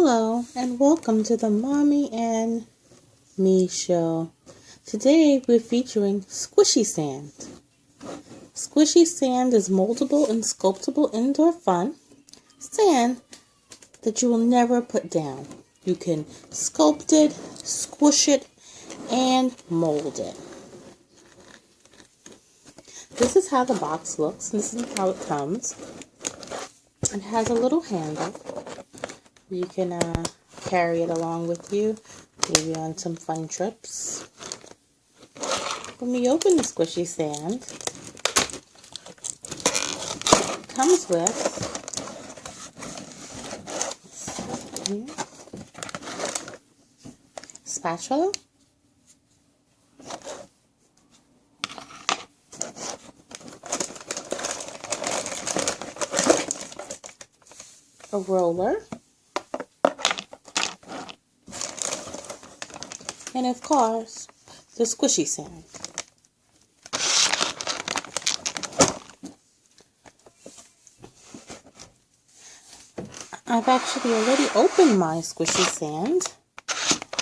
Hello and welcome to the Mommy and Me show. Today we're featuring squishy sand. Squishy sand is moldable and sculptable indoor fun. Sand that you will never put down. You can sculpt it, squish it, and mold it. This is how the box looks. This is how it comes. It has a little handle. You can carry it along with you, maybe on some fun trips. When we open the squishy sand, it comes with spatula, a roller, and of course, the squishy sand. I've actually already opened my squishy sand.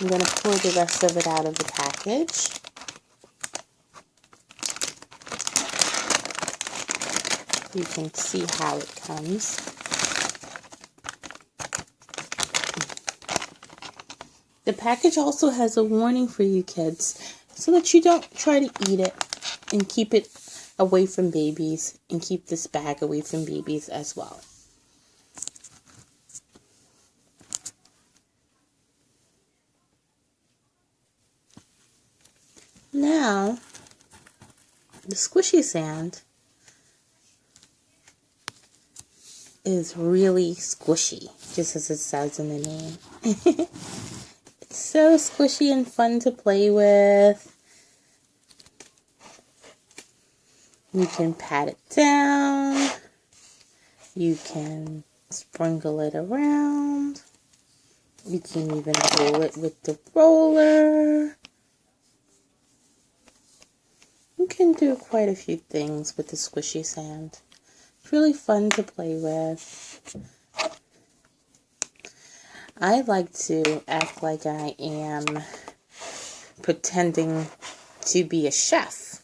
I'm going to pour the rest of it out of the package. You can see how it comes. The package also has a warning for you kids so that you don't try to eat it and keep it away from babies and keep this bag away from babies as well. Now, the squishy sand is really squishy, just as it says in the name. It's so squishy and fun to play with. You can pat it down. You can sprinkle it around. You can even roll it with the roller. You can do quite a few things with the squishy sand. It's really fun to play with. I like to act like I am pretending to be a chef.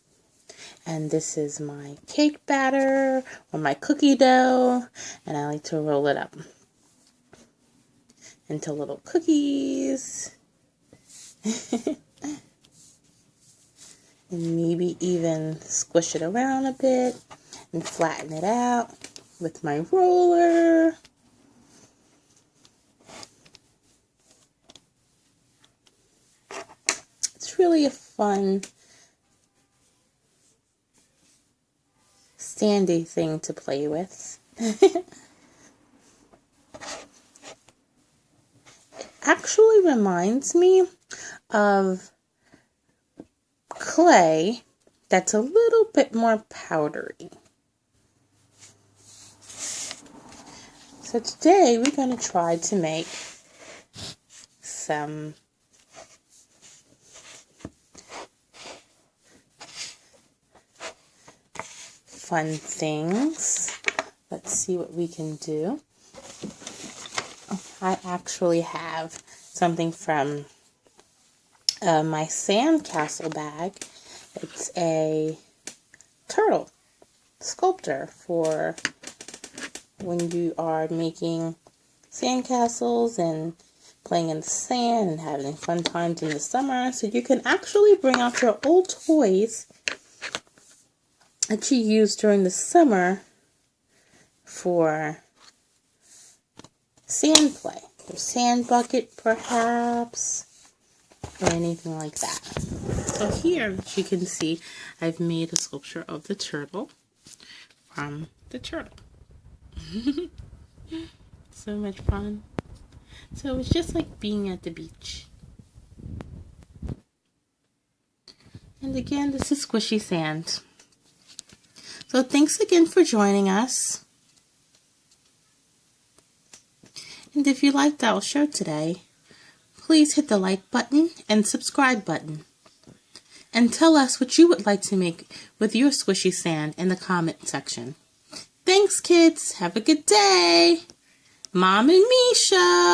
And this is my cake batter or my cookie dough. And I like to roll it up into little cookies. And maybe even squish it around a bit and flatten it out with my roller. It's really a fun, sandy thing to play with. It actually reminds me of clay that's a little bit more powdery. So today we're going to try to make some fun things. Let's see what we can do. I actually have something from my sandcastle bag. It's a turtle sculptor for when you are making sandcastles and playing in the sand and having fun times in the summer. So you can actually bring out your old toys that you use during the summer for sand play. Your sand bucket perhaps, or anything like that. So here, as you can see, I've made a sculpture of the turtle from the turtle. So much fun. So it's just like being at the beach. And again, this is squishy sand. So thanks again for joining us. And if you liked our show today, please hit the like button and subscribe button. And tell us what you would like to make with your squishy sand in the comment section. Thanks, kids. Have a good day. Mom and Me Show.